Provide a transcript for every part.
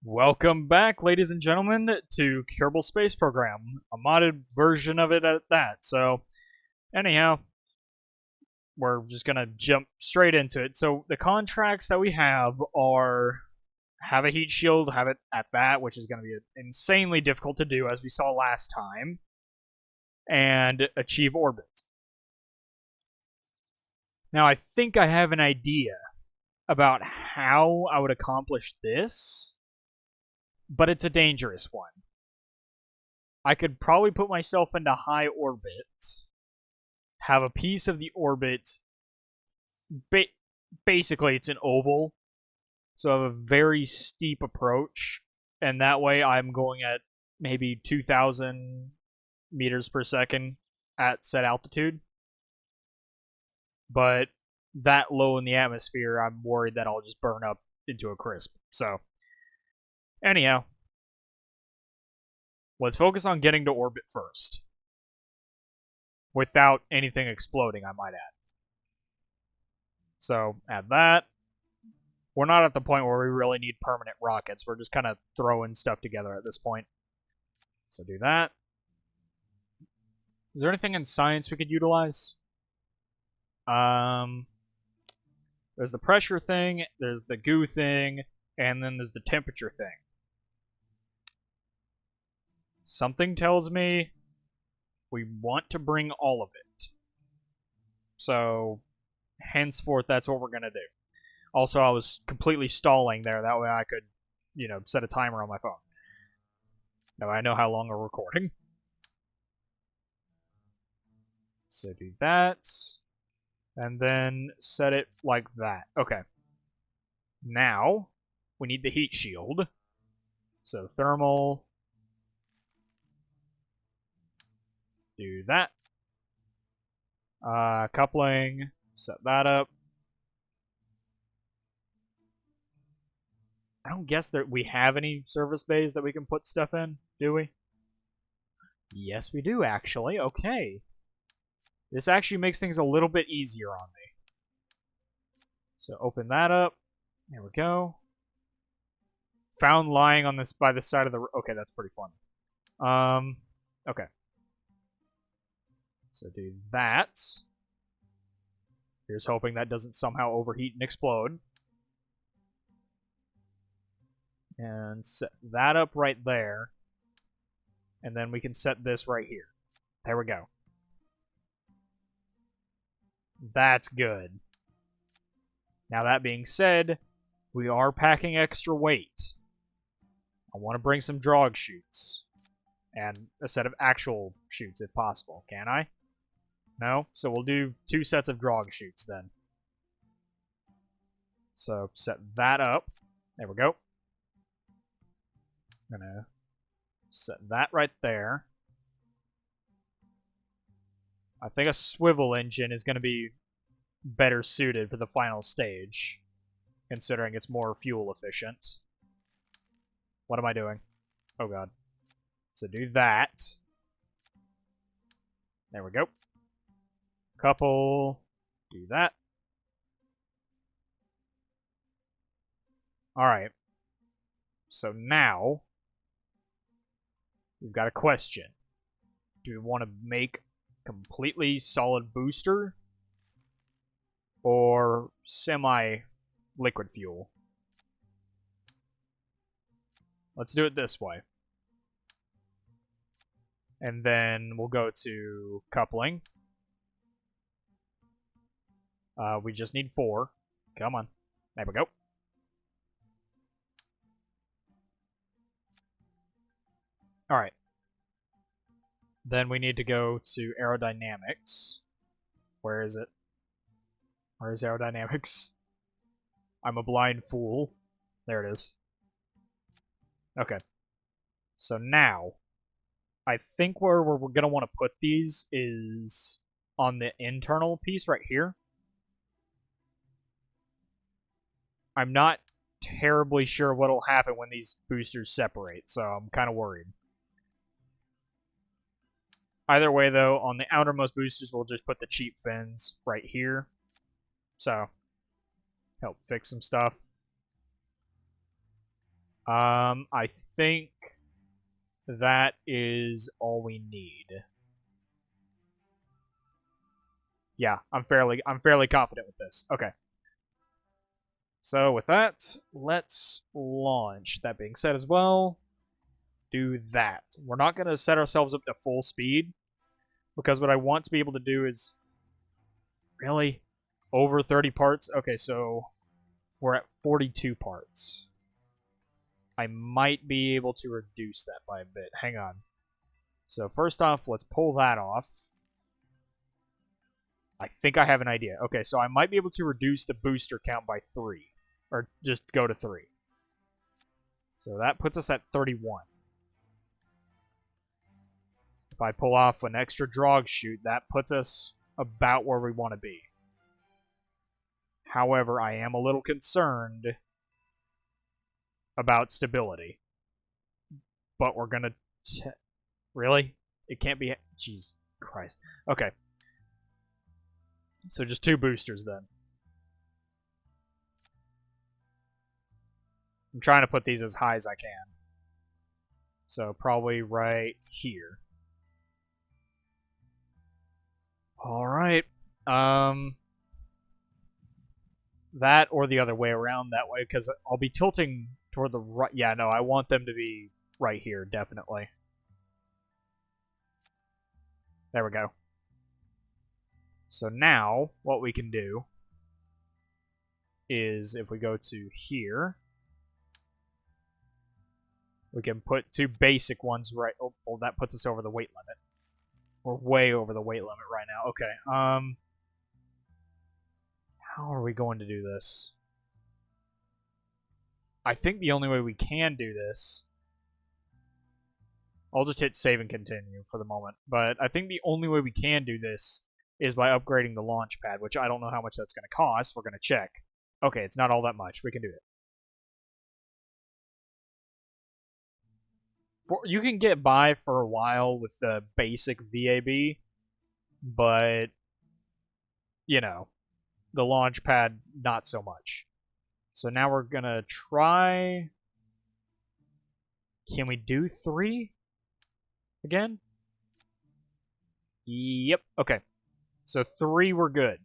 Welcome back, ladies and gentlemen, to Kerbal Space Program, a modded version of it at that. So, anyhow, we're just gonna jump straight into it. So, the contracts that we have are have a heat shield, have it at that, which is going to be insanely difficult to do, as we saw last time, and achieve orbit. Now, I think I have an idea about how I would accomplish this, but it's a dangerous one. I could probably put myself into high orbit, have a piece of the orbit. Ba- Basically, it's an oval, so I have a very steep approach, and that way I'm going at maybe 2,000 meters per second at set altitude. But that low in the atmosphere, I'm worried that I'll just burn up into a crisp. So, anyhow, let's focus on getting to orbit first. Without anything exploding, I might add. So, add that. We're not at the point where we really need permanent rockets. We're just kind of throwing stuff together at this point. So do that. Is there anything in science we could utilize? There's the pressure thing, there's the goo thing, and then there's the temperature thing. Something tells me we want to bring all of it. So, henceforth, that's what we're going to do. Also, I was completely stalling there. That way I could, set a timer on my phone. Now I know how long we're recording. So do that. And then set it like that. Okay. Now, we need the heat shield. So thermal. Do that. Coupling. Set that up. I don't guess that we have any service bays that we can put stuff in, do we? Yes, we do, actually. Okay. This actually makes things a little bit easier on me. So open that up. There we go. Found lying on this by the side of the... Okay, that's pretty fun. Okay. So do that. Here's hoping that doesn't somehow overheat and explode. And set that up right there. And then we can set this right here. There we go. That's good. Now, that being said, we are packing extra weight. I want to bring some drog chutes. And a set of actual chutes, if possible. Can I? No? So we'll do 2 sets of drog chutes then. So set that up. There we go. I'm going to set that right there. I think a swivel engine is going to be better suited for the final stage, considering it's more fuel efficient. What am I doing? Oh god. So do that. There we go. Couple. Do that. Alright. So now, we've got a question. Do we want to make completely solid booster? Or semi-liquid fuel? Let's do it this way. And then we'll go to coupling. We just need 4. Come on. There we go. Alright. Then we need to go to aerodynamics. Where is it? Where is aerodynamics? I'm a blind fool. There it is. Okay. So now, I think where we're going to want to put these is on the internal piece right here. I'm not terribly sure what will happen when these boosters separate, so I'm kind of worried. Either way, though, on the outermost boosters, we'll just put the cheap fins right here. So, help fix some stuff. I think that is all we need. Yeah, I'm fairly confident with this. Okay. So with that, let's launch. That being said as well, do that. We're not going to set ourselves up to full speed because what I want to be able to do is really over 30 parts. Okay, so we're at 42 parts. I might be able to reduce that by a bit. Hang on. So first off, let's pull that off. I think I have an idea. Okay, so I might be able to reduce the booster count by 3. Or just go to 3. So that puts us at 31. If I pull off an extra drog chute, that puts us about where we want to be. However, I am a little concerned about stability. But we're going to... Really? It can't be... Jeez Christ. Okay. So just 2 boosters then. I'm trying to put these as high as I can. So probably right here. Alright. That or the other way around that way, because I'll be tilting toward the right. Yeah, no, I want them to be right here, definitely. There we go. So now, what we can do is, if we go to here, we can put 2 basic ones right... Oh, well, that puts us over the weight limit. We're way over the weight limit right now. Okay, how are we going to do this? I think the only way we can do this... I'll just hit save and continue for the moment. But I think the only way we can do this is by upgrading the launch pad, which I don't know how much that's going to cost. We're going to check. Okay, it's not all that much. We can do it. You can get by for a while with the basic VAB, but, you know, the launch pad, not so much. So now we're going to try... Can we do 3 again? Yep. Okay. So 3 we're good.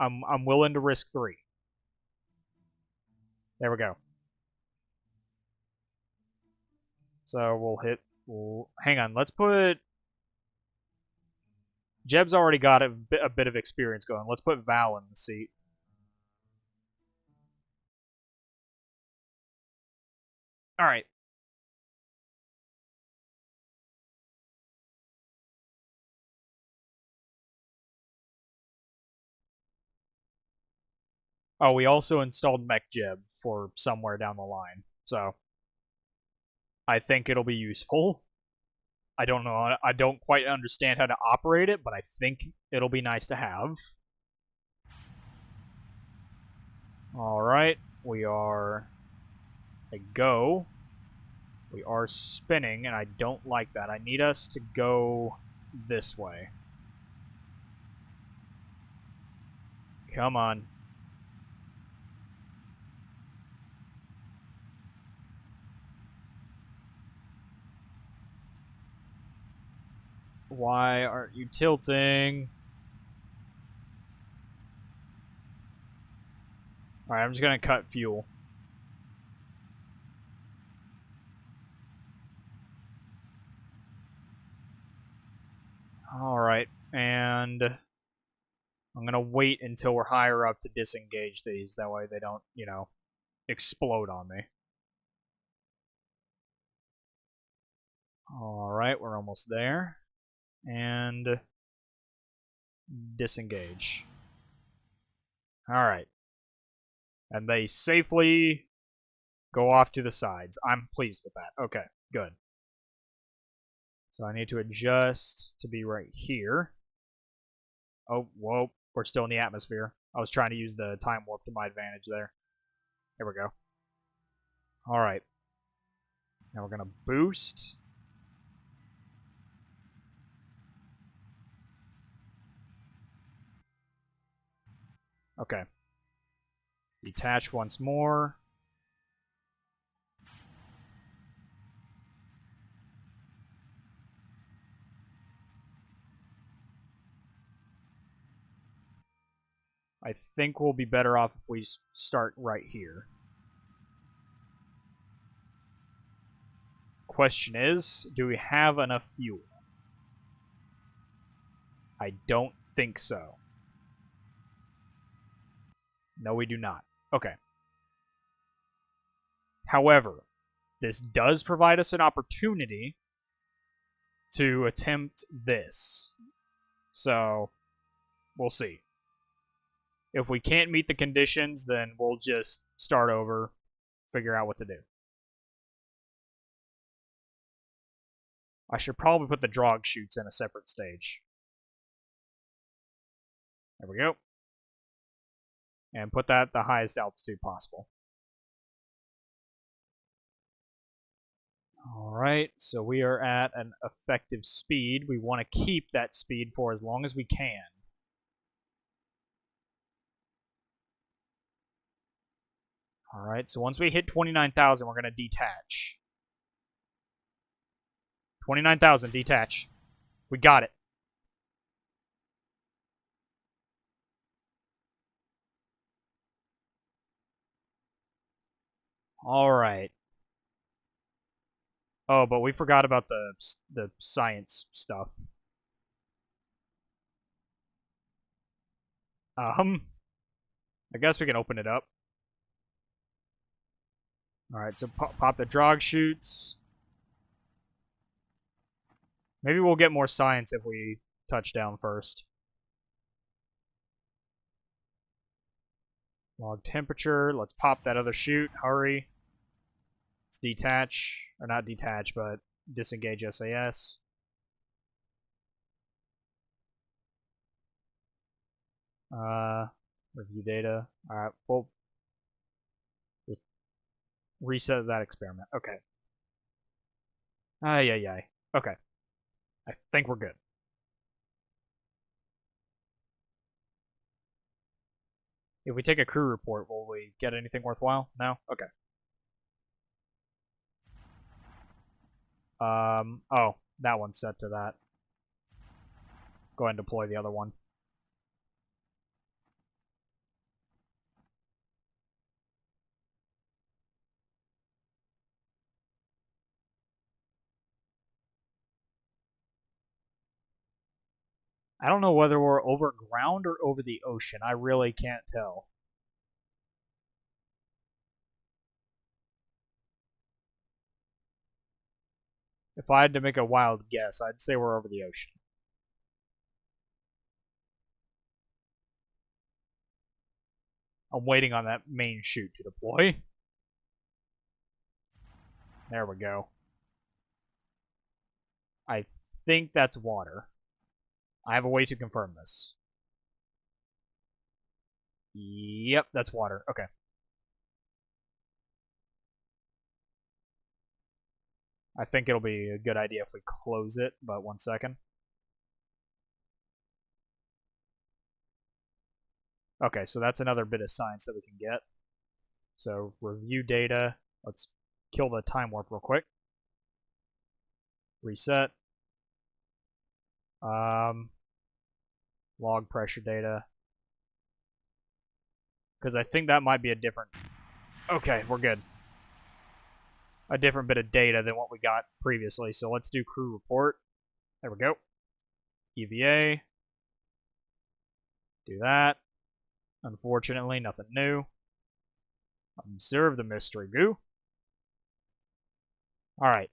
I'm willing to risk 3. There we go. So we'll hit... hang on. Let's put... Jeb's already got a bit of experience going. Let's put Val in the seat. All right. Oh, we also installed Mech Jeb for somewhere down the line. So I think it'll be useful. I don't know. I don't quite understand how to operate it, but I think it'll be nice to have. All right. We are a go. We are spinning, and I don't like that. I need us to go this way. Come on. Why aren't you tilting? Alright, I'm just gonna cut fuel. Alright, and I'm gonna wait until we're higher up to disengage these. That way they don't, you know, explode on me. Alright, we're almost there. And disengage. Alright. And they safely go off to the sides. I'm pleased with that. Okay, good. So I need to adjust to be right here. Oh, whoa. We're still in the atmosphere. I was trying to use the time warp to my advantage there. There we go. Alright. Now we're going to boost. Okay. Detach once more. I think we'll be better off if we start right here. Question is, do we have enough fuel? I don't think so. No, we do not. Okay. However, this does provide us an opportunity to attempt this. So, we'll see. If we can't meet the conditions, then we'll just start over, figure out what to do. I should probably put the drog chutes in a separate stage. There we go. And put that at the highest altitude possible. Alright, so we are at an effective speed. We want to keep that speed for as long as we can. Alright, so once we hit 29,000, we're going to detach. 29,000, detach. We got it. Alright. Oh, but we forgot about the science stuff. I guess we can open it up. Alright, so pop the drog chutes. Maybe we'll get more science if we touch down first. Log temperature. Let's pop that other chute. Hurry. Let's detach. Or not detach, but disengage SAS. Review data. Alright, we'll just reset that experiment. Okay. Ay. Okay. I think we're good. If we take a crew report, will we get anything worthwhile? No? Okay. Oh, that one's set to that. Go ahead and deploy the other one. I don't know whether we're over ground or over the ocean. I really can't tell. If I had to make a wild guess, I'd say we're over the ocean. I'm waiting on that main chute to deploy. There we go. I think that's water. I have a way to confirm this. Yep, that's water. Okay. I think it'll be a good idea if we close it, but 1 second. Okay, so that's another bit of science that we can get. So, review data. Let's kill the time warp real quick. Reset. Log pressure data. Because I think that might be a different... Okay, we're good. A different bit of data than what we got previously. So let's do crew report. There we go. EVA. Do that. Unfortunately, nothing new. Observe the mystery goo. Alright.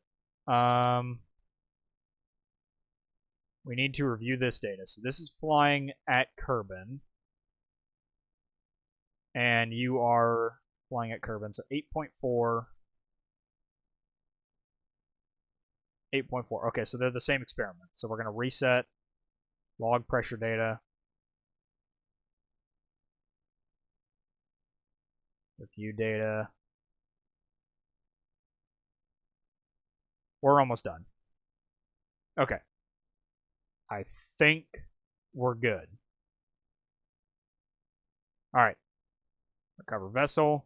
We need to review this data. So this is flying at Kerbal. And you are flying at Kerbal. So 8.4. 8.4. Okay, so they're the same experiment. So we're going to reset. Log pressure data. Review data. We're almost done. Okay. I think we're good. Alright. Recover vessel.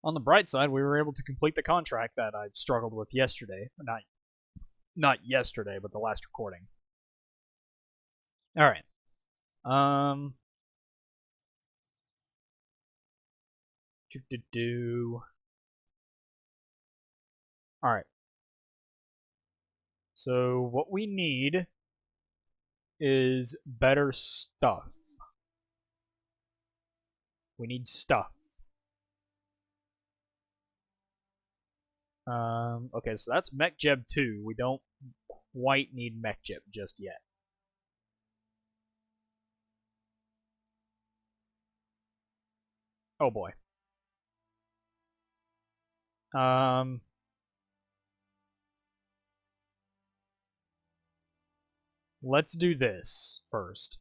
On the bright side, we were able to complete the contract that I struggled with yesterday. Not yesterday, but the last recording. All right. All right. So what we need is better stuff. We need stuff. Okay, so that's MechJeb 2. We don't quite need MechJeb just yet. Oh boy. Let's do this first,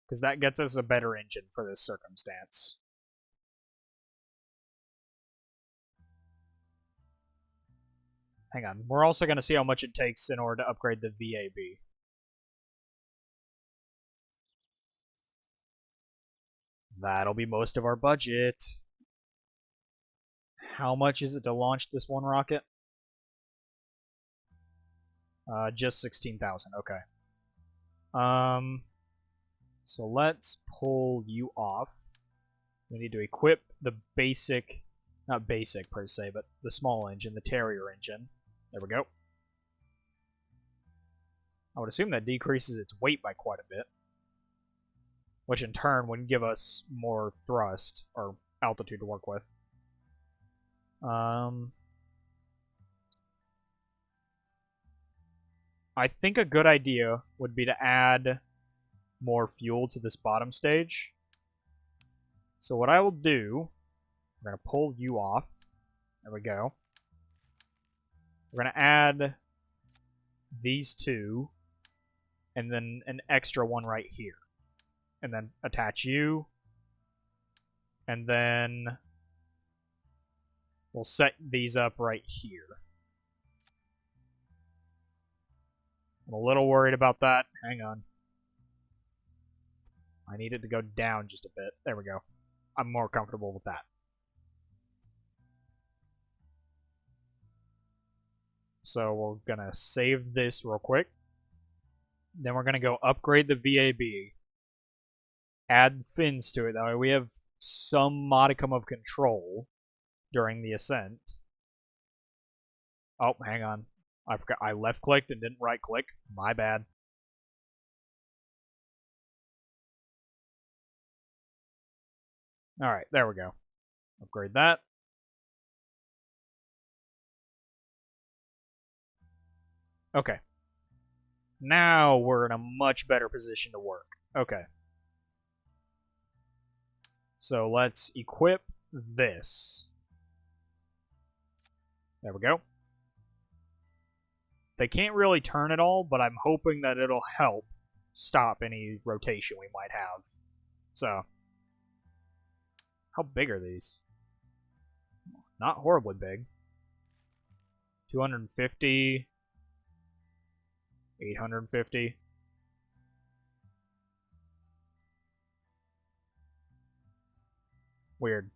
because that gets us a better engine for this circumstance. Hang on. We're also going to see how much it takes in order to upgrade the VAB. That'll be most of our budget. How much is it to launch this one rocket? Just 16,000. Okay. So let's pull you off. We need to equip the basic, not basic per se, but the small engine, the Terrier engine. There we go. I would assume that decreases its weight by quite a bit, which in turn would give us more thrust or altitude to work with. I think a good idea would be to add more fuel to this bottom stage. So what I will do, we're going to pull you off. There we go. We're going to add these two, and then an extra one right here. And then attach you, and then we'll set these up right here. I'm a little worried about that. Hang on. I need it to go down just a bit. There we go. I'm more comfortable with that. So we're going to save this real quick. Then we're going to go upgrade the VAB. Add fins to it. That way we have some modicum of control during the ascent. Oh, hang on. I forgot. I left-clicked and didn't right-click. My bad. Alright, there we go. Upgrade that. Okay. Now we're in a much better position to work. Okay. So let's equip this. There we go. They can't really turn at all, but I'm hoping that it'll help stop any rotation we might have. So, how big are these? Not horribly big. 250, 850. Weird.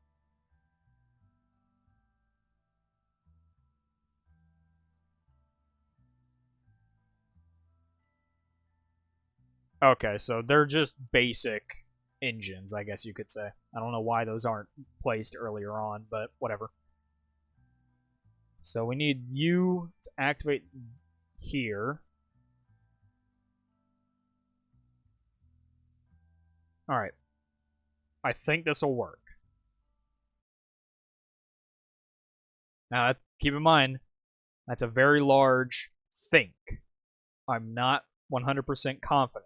Okay, so they're just basic engines, I guess you could say. I don't know why those aren't placed earlier on, but whatever. So we need you to activate here. Alright. I think this will work. Now, keep in mind, that's a very large think. I'm not 100% confident.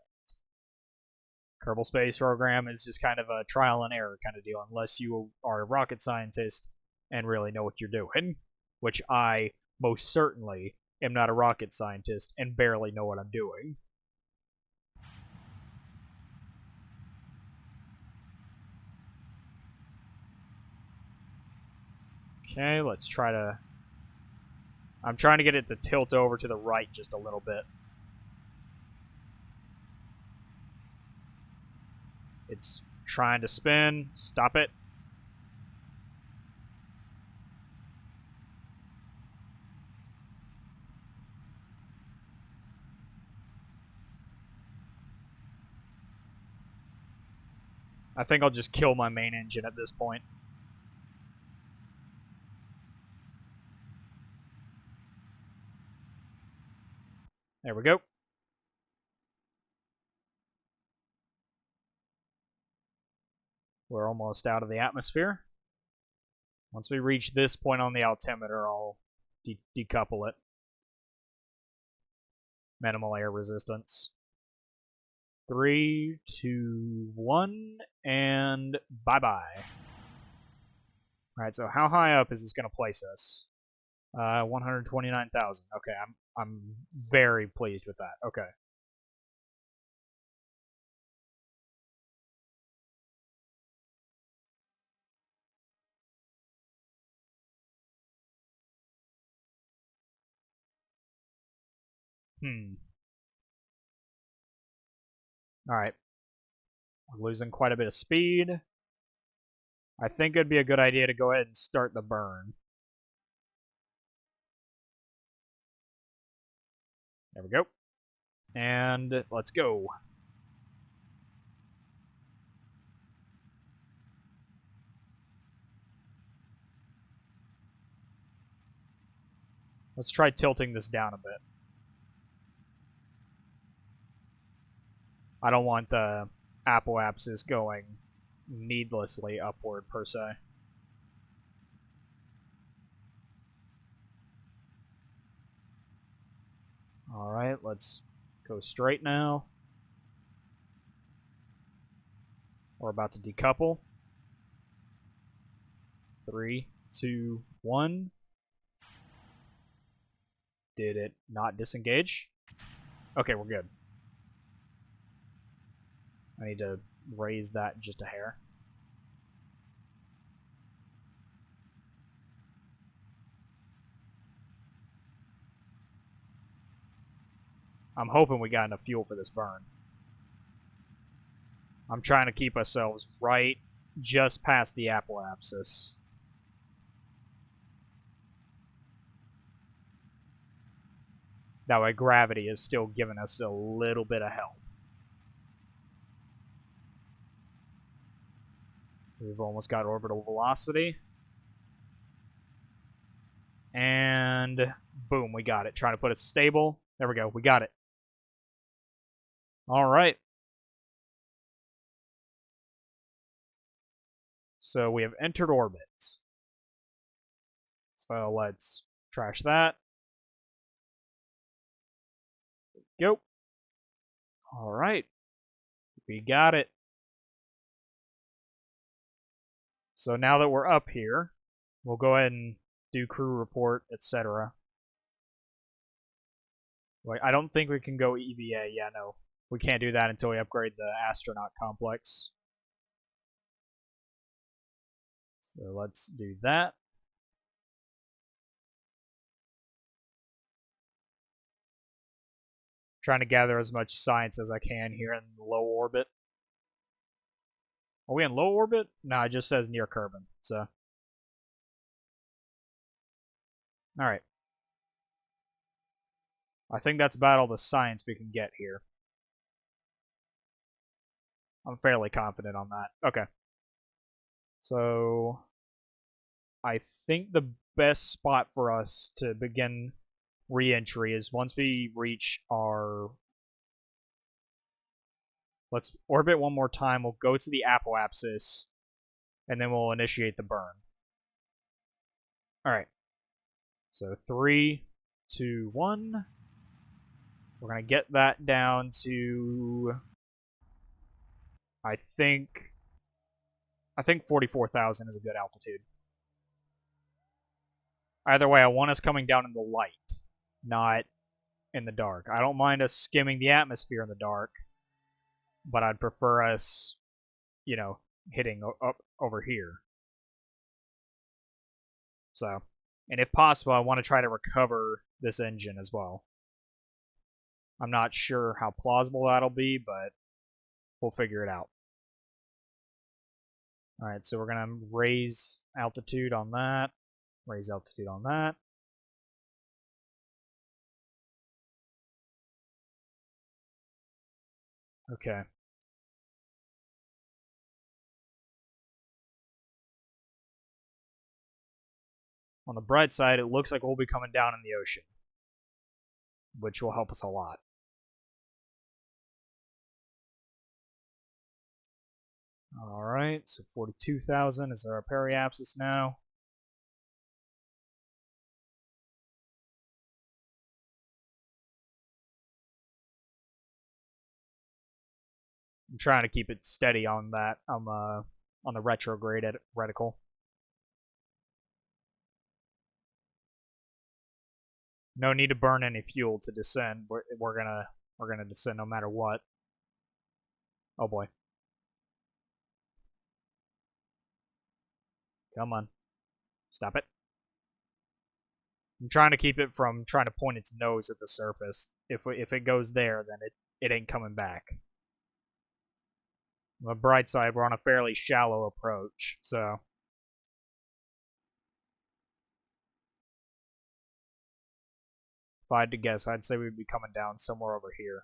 Kerbal Space Program is just kind of a trial and error kind of deal, unless you are a rocket scientist and really know what you're doing, which I most certainly am not a rocket scientist and barely know what I'm doing. Okay, let's try to... I'm trying to get it to tilt over to the right just a little bit. It's trying to spin. Stop it. I think I'll just kill my main engine at this point. There we go. We're almost out of the atmosphere. Once we reach this point on the altimeter, I'll decouple it. Minimal air resistance. 3, 2, 1, and bye-bye. Alright, so how high up is this going to place us? 129,000. Okay, I'm very pleased with that. Okay. Alright. We're losing quite a bit of speed. I think it'd be a good idea to go ahead and start the burn. There we go. And let's go. Let's try tilting this down a bit. I don't want the apoapsis going needlessly upward, per se. Alright, let's go straight now. We're about to decouple. 3, 2, 1. Did it not disengage? Okay, we're good. I need to raise that just a hair. I'm hoping we got enough fuel for this burn. I'm trying to keep ourselves right just past the apoapsis. That way gravity is still giving us a little bit of help. We've almost got orbital velocity. And boom, we got it. Trying to put it stable. There we go. We got it. All right. So we have entered orbit. So let's trash that. Go. All right. We got it. So now that we're up here, we'll go ahead and do crew report, etc. Like, I don't think we can go EVA. Yeah, no. We can't do that until we upgrade the astronaut complex. So let's do that. Trying to gather as much science as I can here in low orbit. Are we in low orbit? No, it just says near Kerbal. So, alright. I think that's about all the science we can get here. I'm fairly confident on that. Okay. So, I think the best spot for us to begin re-entry is once we reach our... Let's orbit one more time. We'll go to the apoapsis, and then we'll initiate the burn. Alright. So 3, 2, 1. We're going to get that down to... I think 44,000 is a good altitude. Either way, I want us coming down in the light, not in the dark. I don't mind us skimming the atmosphere in the dark, but I'd prefer us, you know, hitting up over here. So, and if possible, I want to try to recover this engine as well. I'm not sure how plausible that'll be, but we'll figure it out. Alright, so we're going to raise altitude on that. Raise altitude on that. Okay. On the bright side, it looks like we'll be coming down in the ocean, which will help us a lot. Alright, so 42,000 is our periapsis now. I'm trying to keep it steady on that, on the retrograde reticle. No need to burn any fuel to descend. We're gonna descend no matter what. Oh boy. Come on. Stop it. I'm trying to keep it from trying to point its nose at the surface. If it goes there, then it ain't coming back. On the bright side, we're on a fairly shallow approach, so... If I had to guess, I'd say we'd be coming down somewhere over here.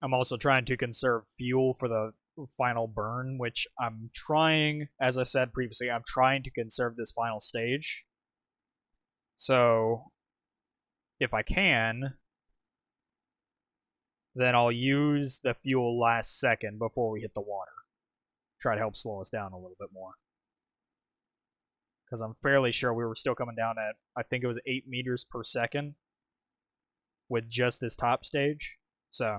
I'm also trying to conserve fuel for the final burn, which I'm trying, as I said previously, I'm trying to conserve this final stage. So, if I can, then I'll use the fuel last second before we hit the water. Try to help slow us down a little bit more. Because I'm fairly sure we were still coming down at, I think it was 8 meters per second with just this top stage. So,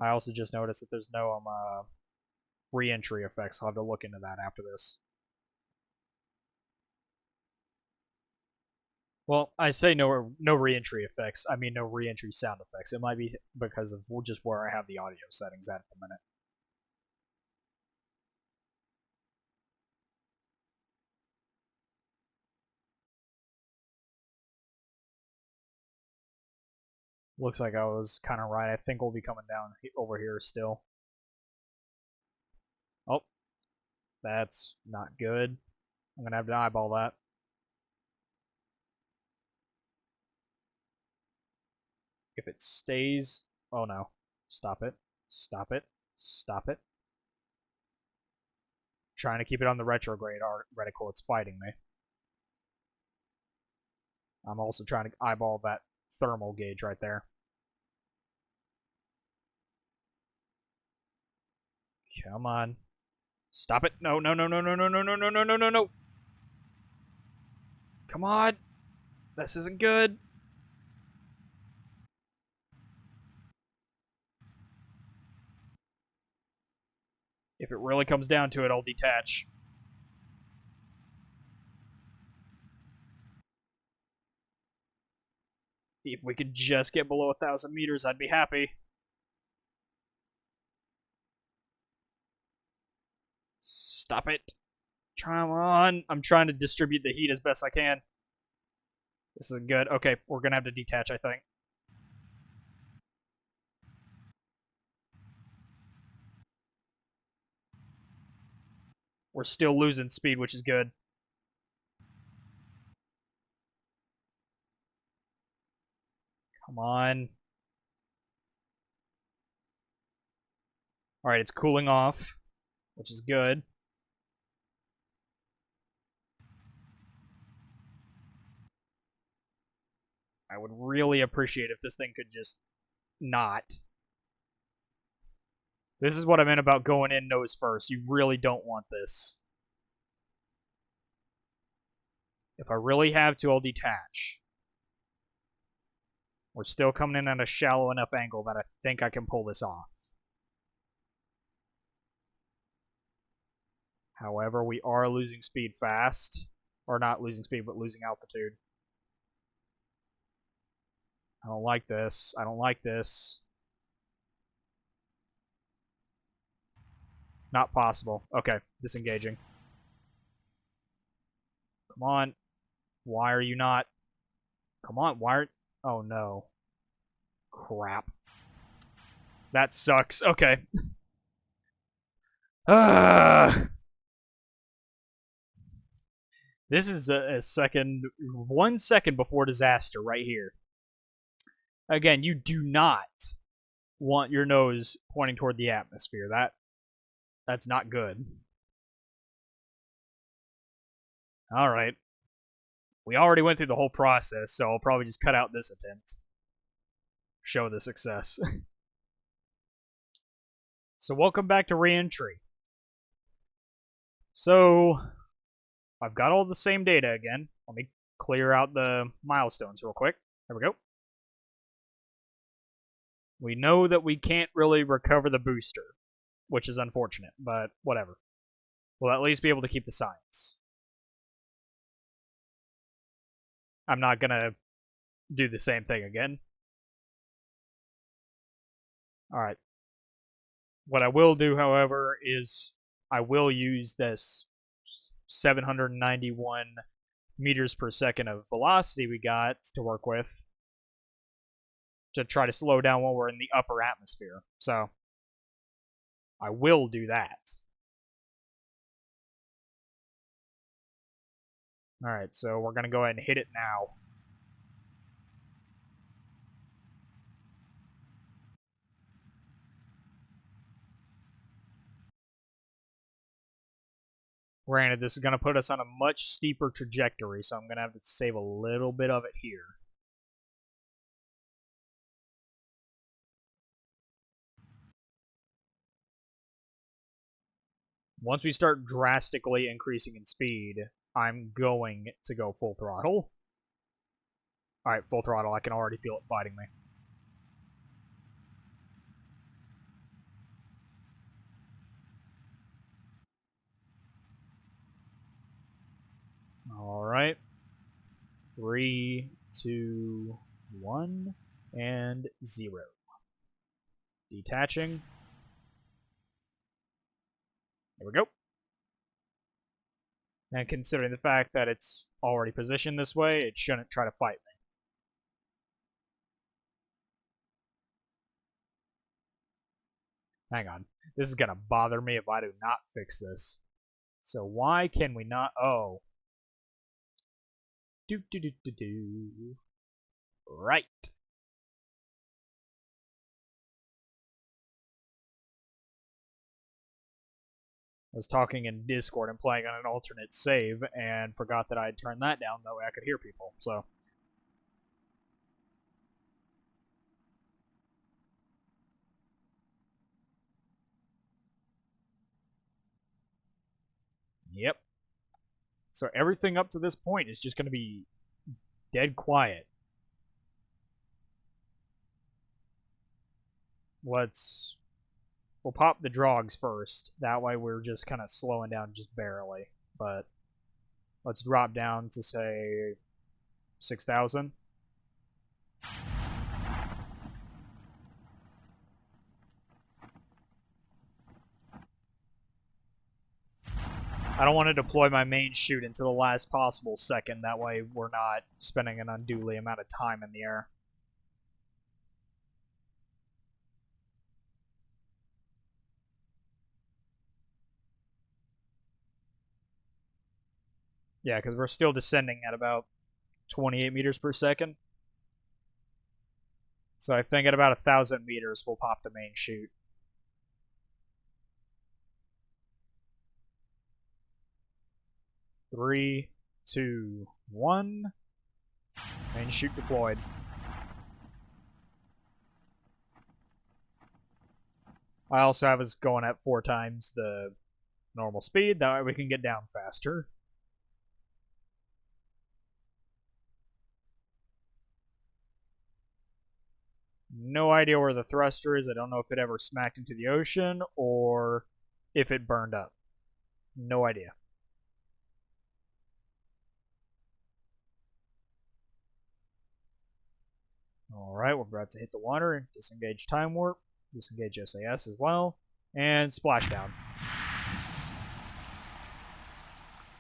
I also just noticed that there's no re-entry effects. So I'll have to look into that after this. Well, I say no re-entry effects. I mean no re-entry sound effects. It might be because of just where I have the audio settings at the minute. Looks like I was kind of right. I think we'll be coming down over here still. Oh, that's not good. I'm going to have to eyeball that. If it stays... Oh no. Stop it. Stop it. Stop it. Trying to keep it on the retrograde reticle. It's fighting me. I'm also trying to eyeball that thermal gauge right there. Come on. Stop it. No, no, no, no, no, no, no, no, no, no, no, no, no. Come on. This isn't good. If it really comes down to it, I'll detach. If we could just get below 1,000 meters, I'd be happy. Stop it. Come on. I'm trying to distribute the heat as best I can. This is good. Okay, we're going to have to detach, I think. We're still losing speed, which is good. Come on. Alright, it's cooling off, which is good. I would really appreciate if this thing could just not. This is what I meant about going in nose first. You really don't want this. If I really have to, I'll detach. We're still coming in at a shallow enough angle that I think I can pull this off. However, we are losing speed fast. Or not losing speed, but losing altitude. I don't like this. I don't like this. Not possible. Okay, disengaging. Come on. Why are you not? Come on, why are... Oh, no. Crap. That sucks. Okay. This is a second... 1 second before disaster right here. Again, you do not want your nose pointing toward the atmosphere. That's not good. Alright. We already went through the whole process, so I'll probably just cut out this attempt. Show the success. So welcome back to re-entry. So, I've got all the same data again. Let me clear out the milestones real quick. There we go. We know that we can't really recover the booster, which is unfortunate, but whatever. We'll at least be able to keep the science. I'm not gonna do the same thing again. Alright. What I will do, however, is I will use this 791 meters per second of velocity we got to work with to try to slow down while we're in the upper atmosphere. So, I will do that. Alright, so we're going to go ahead and hit it now. Granted, this is going to put us on a much steeper trajectory, so I'm going to have to save a little bit of it here. Once we start drastically increasing in speed, I'm going to go full throttle. Alright, full throttle. I can already feel it fighting me. Alright. 3, 2, 1, and 0. Detaching. There we go. And considering the fact that it's already positioned this way, it shouldn't try to fight me. Hang on. This is going to bother me if I do not fix this. So why can we not... Oh. Do. Right. I was talking in Discord and playing on an alternate save, and forgot that I had turned that down, that way I could hear people, so... Yep. So everything up to this point is just going to be dead quiet. We'll pop the drogs first. That way we're just kind of slowing down just barely. But let's drop down to, say, 6,000. I don't want to deploy my main chute into the last possible second. That way we're not spending an unduly amount of time in the air. Yeah, because we're still descending at about 28 meters per second. So I think at about 1,000 meters, we'll pop the main chute. Three, 2, 1. Main chute deployed. I also have us going at 4 times the normal speed. That way we can get down faster. No idea where the thruster is. I don't know if it ever smacked into the ocean or if it burned up. No idea. Alright, we're about to hit the water. Disengage time warp. Disengage SAS as well. And splashdown.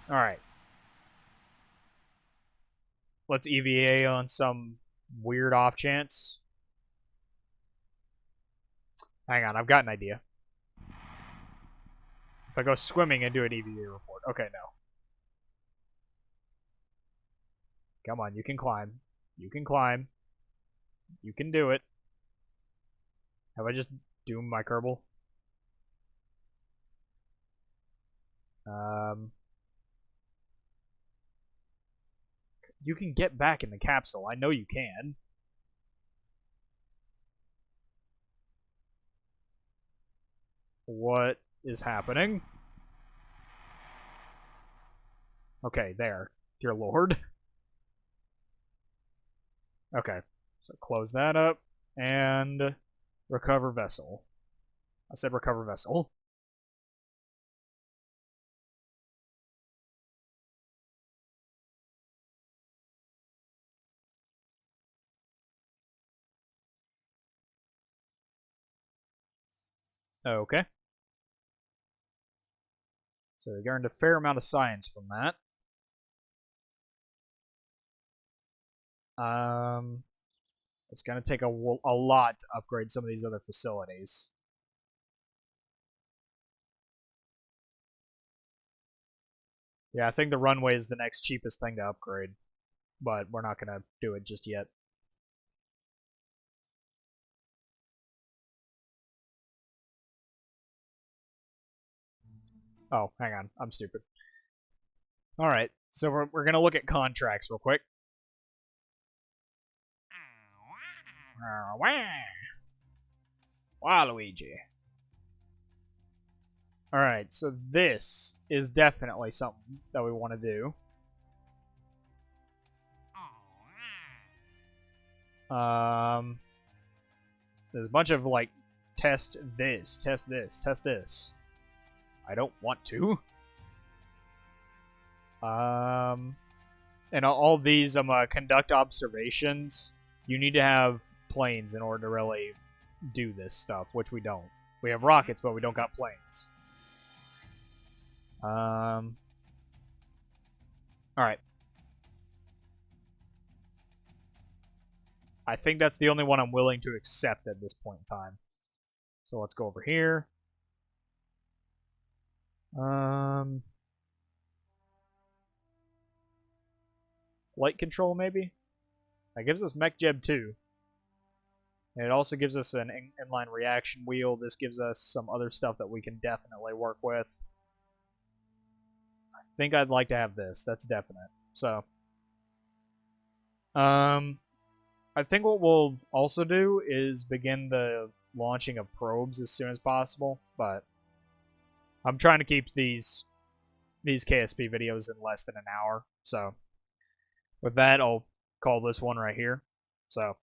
Alright. Let's EVA on some weird off chance. Hang on, I've got an idea. If I go swimming and do an EVA report. Okay, no. Come on, you can climb. You can climb. You can do it. Have I just doomed my Kerbal? You can get back in the capsule. I know you can. What is happening? Okay, there. Dear Lord. Okay, so close that up and recover vessel. I said recover vessel. Okay. So we learned a fair amount of science from that. It's going to take a lot to upgrade some of these other facilities. Yeah, I think the runway is the next cheapest thing to upgrade, but we're not going to do it just yet. Oh, hang on. I'm stupid. Alright, so we're going to look at contracts real quick. Waluigi. Alright, so this is definitely something that we want to do. There's a bunch of, like, test this, test this, test this. I don't want to. And all these, conduct observations. You need to have planes in order to really do this stuff, which we don't. We have rockets, but we don't got planes. Alright. I think that's the only one I'm willing to accept at this point in time. So let's go over here. Flight control, maybe? That gives us Mech Jeb 2. And it also gives us an inline reaction wheel. This gives us some other stuff that we can definitely work with. I think I'd like to have this. That's definite. So, I think what we'll also do is begin the launching of probes as soon as possible, but I'm trying to keep these KSP videos in less than an hour. So, with that, I'll call this one right here. So,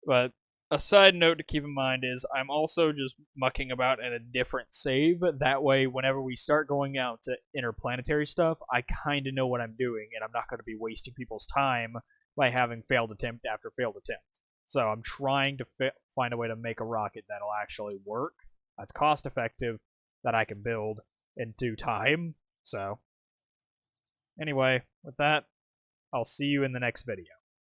but a side note to keep in mind is I'm also just mucking about in a different save. That way, whenever we start going out to interplanetary stuff, I kind of know what I'm doing, and I'm not going to be wasting people's time by having failed attempt after failed attempt. So I'm trying to find a way to make a rocket that'll actually work, that's cost effective, that I can build in due time. So, anyway, with that, I'll see you in the next video.